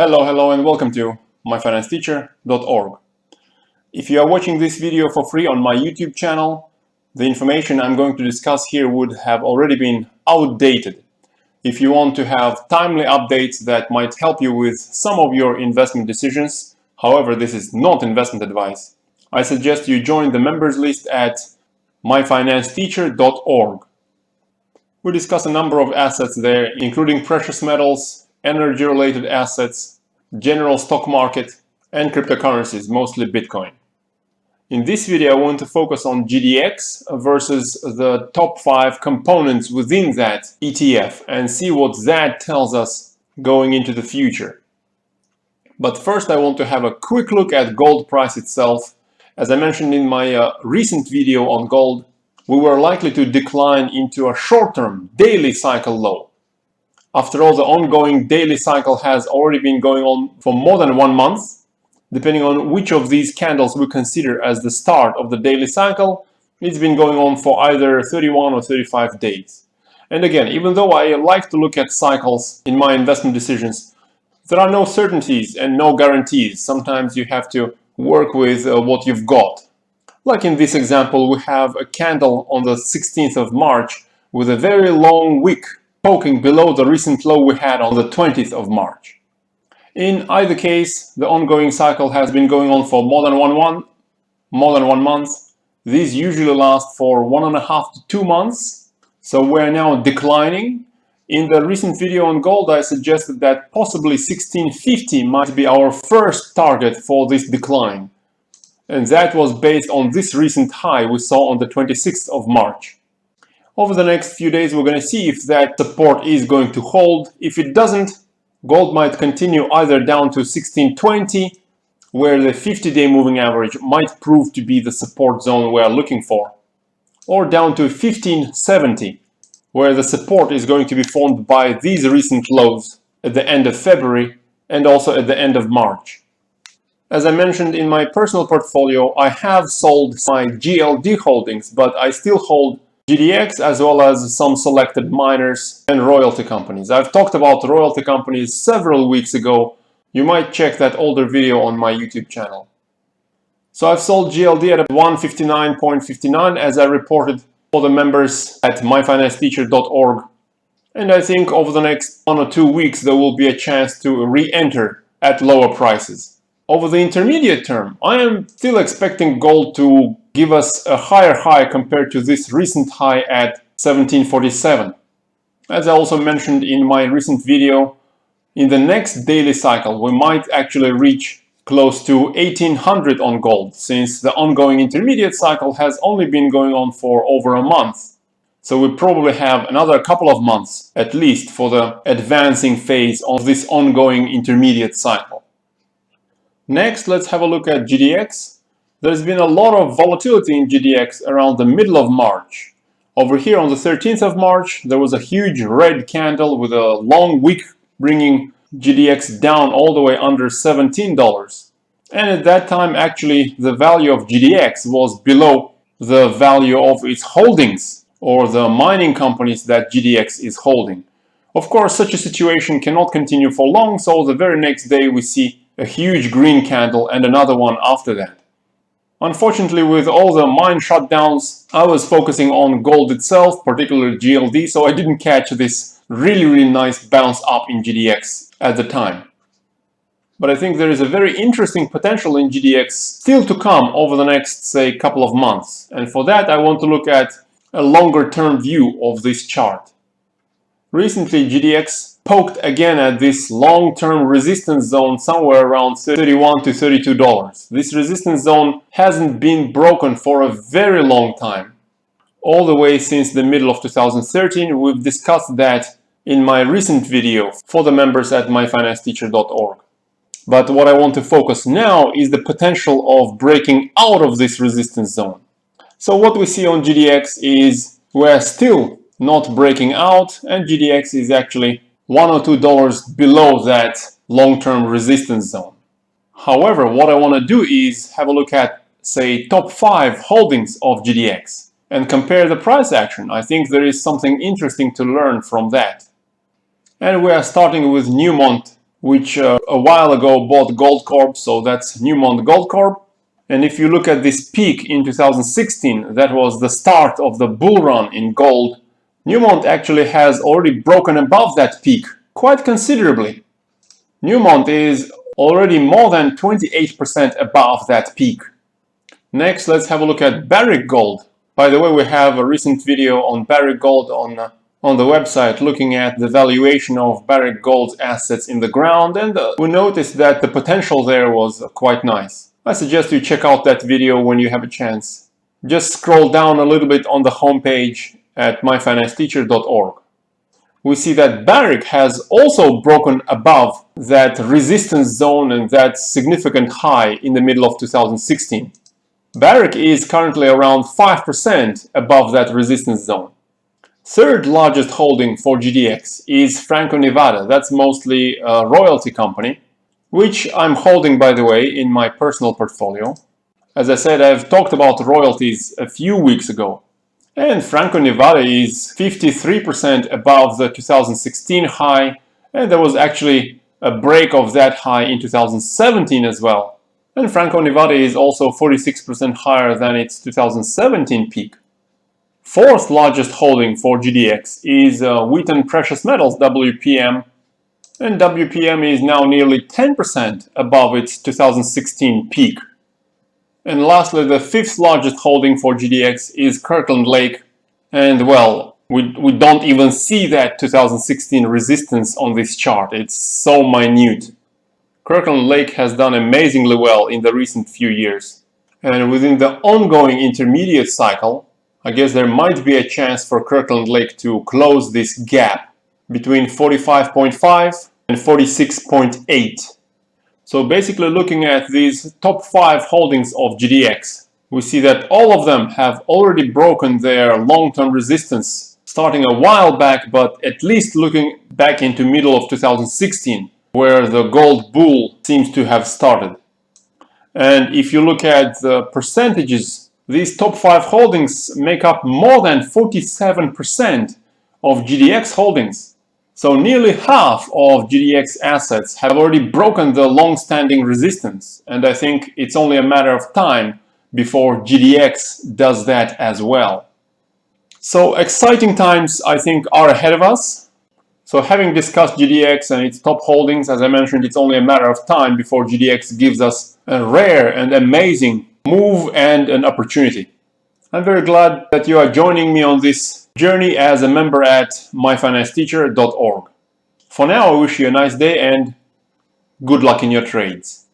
Hello and welcome to myfinanceteacher.org. If you are watching this video for free on my YouTube channel, the information I'm going to discuss here would have already been outdated. If you want to have timely updates that might help you with some of your investment decisions, however, this is not investment advice, I suggest you join the members list at myfinanceteacher.org. We discuss a number of assets there, including precious metals, energy-related assets, general stock market, and cryptocurrencies, mostly Bitcoin. In this video, I want to focus on GDX versus the top 5 components within that ETF and see what that tells us going into the future. But first, I want to have a quick look at gold price itself. As I mentioned in my recent video on gold, we were likely to decline into a short-term daily cycle low. After all, the ongoing daily cycle has already been going on for more than 1 month. Depending on which of these candles we consider as the start of the daily cycle, it's been going on for either 31 or 35 days. And again, even though I like to look at cycles in my investment decisions, there are no certainties and no guarantees. Sometimes you have to work with what you've got. Like in this example, we have a candle on the 16th of March with a very long wick poking below the recent low we had on the 20th of March. In either case, the ongoing cycle has been going on for more than one month. These usually last for 1.5 to 2 months. So we're now declining. In the recent video on gold, I suggested that possibly 1650 might be our first target for this decline. And that was based on this recent high we saw on the 26th of March. Over the next few days, we're going to see if that support is going to hold. If it doesn't, gold might continue either down to 1620, where the 50-day moving average might prove to be the support zone we are looking for, or down to 1570, where the support is going to be formed by these recent lows at the end of February and also at the end of March. As I mentioned in my personal portfolio, I have sold my GLD holdings, but I still hold GDX as well as some selected miners and royalty companies. I've talked about royalty companies several weeks ago. You might check that older video on my YouTube channel. So I've sold GLD at 159.59 as I reported for the members at myfinanceteacher.org. And I think over the next 1 or 2 weeks there will be a chance to re-enter at lower prices. Over the intermediate term, I am still expecting gold to give us a higher high compared to this recent high at 1747. As I also mentioned in my recent video, in the next daily cycle, we might actually reach close to 1800 on gold, since the ongoing intermediate cycle has only been going on for over a month. So we probably have another couple of months at least for the advancing phase of this ongoing intermediate cycle. Next, let's have a look at GDX. There's been a lot of volatility in GDX around the middle of March. Over here on the 13th of March, there was a huge red candle with a long wick bringing GDX down all the way under $17. And at that time, actually, the value of GDX was below the value of its holdings or the mining companies that GDX is holding. Of course, such a situation cannot continue for long, so the very next day we see a huge green candle and another one after that. Unfortunately, with all the mine shutdowns, I was focusing on gold itself, particularly GLD, so I didn't catch this really nice bounce up in GDX at the time. But I think there is a very interesting potential in GDX still to come over the next, say, couple of months. And for that, I want to look at a longer term view of this chart. Recently, GDX poked again at this long-term resistance zone somewhere around $31 to $32. This resistance zone hasn't been broken for a very long time. All the way since the middle of 2013, we've discussed that in my recent video for the members at myfinanceteacher.org. But what I want to focus now is the potential of breaking out of this resistance zone. So what we see on GDX is we're still not breaking out, and GDX is actually $1 or $2 below that long-term resistance zone. However, what I want to do is have a look at, say, top 5 holdings of GDX and compare the price action. I think there is something interesting to learn from that. And we are starting with Newmont which a while ago bought Gold Corp, so that's Newmont Gold Corp. And if you look at this peak in 2016, that was the start of the bull run in gold. Newmont actually has already broken above that peak quite considerably. Newmont is already more than 28% above that peak. Next, let's have a look at Barrick Gold. By the way, we have a recent video on Barrick Gold on the website looking at the valuation of Barrick Gold's assets in the ground, and we noticed that the potential there was quite nice. I suggest you check out that video when you have a chance. Just scroll down a little bit on the homepage at myfinancesteacher.org. We see that Barrick has also broken above that resistance zone and that significant high in the middle of 2016. Barrick is currently around 5% above that resistance zone. Third largest holding for GDX is Franco-Nevada. That's mostly a royalty company, which I'm holding, by the way, in my personal portfolio. As I said, I've talked about royalties a few weeks ago. And Franco-Nevada is 53% above the 2016 high, and there was actually a break of that high in 2017 as well. And Franco-Nevada is also 46% higher than its 2017 peak. Fourth largest holding for GDX is Wheaton Precious Metals, WPM, and WPM is now nearly 10% above its 2016 peak. And lastly, the fifth largest holding for GDX is Kirkland Lake, and well, we don't even see that 2016 resistance on this chart. It's so minute. Kirkland Lake has done amazingly well in the recent few years. And within the ongoing intermediate cycle, I guess there might be a chance for Kirkland Lake to close this gap between 45.5 and 46.8. So basically looking at these top 5 holdings of GDX, we see that all of them have already broken their long-term resistance starting a while back, but at least looking back into middle of 2016, where the gold bull seems to have started. And if you look at the percentages, these top 5 holdings make up more than 47% of GDX holdings. So nearly half of GDX assets have already broken the long-standing resistance, and I think it's only a matter of time before GDX does that as well. So exciting times, I think, are ahead of us. So having discussed GDX and its top holdings, as I mentioned, it's only a matter of time before GDX gives us a rare and amazing move and an opportunity. I'm very glad that you are joining me on this journey as a member at myfinancesteacher.org. For now, I wish you a nice day and good luck in your trades.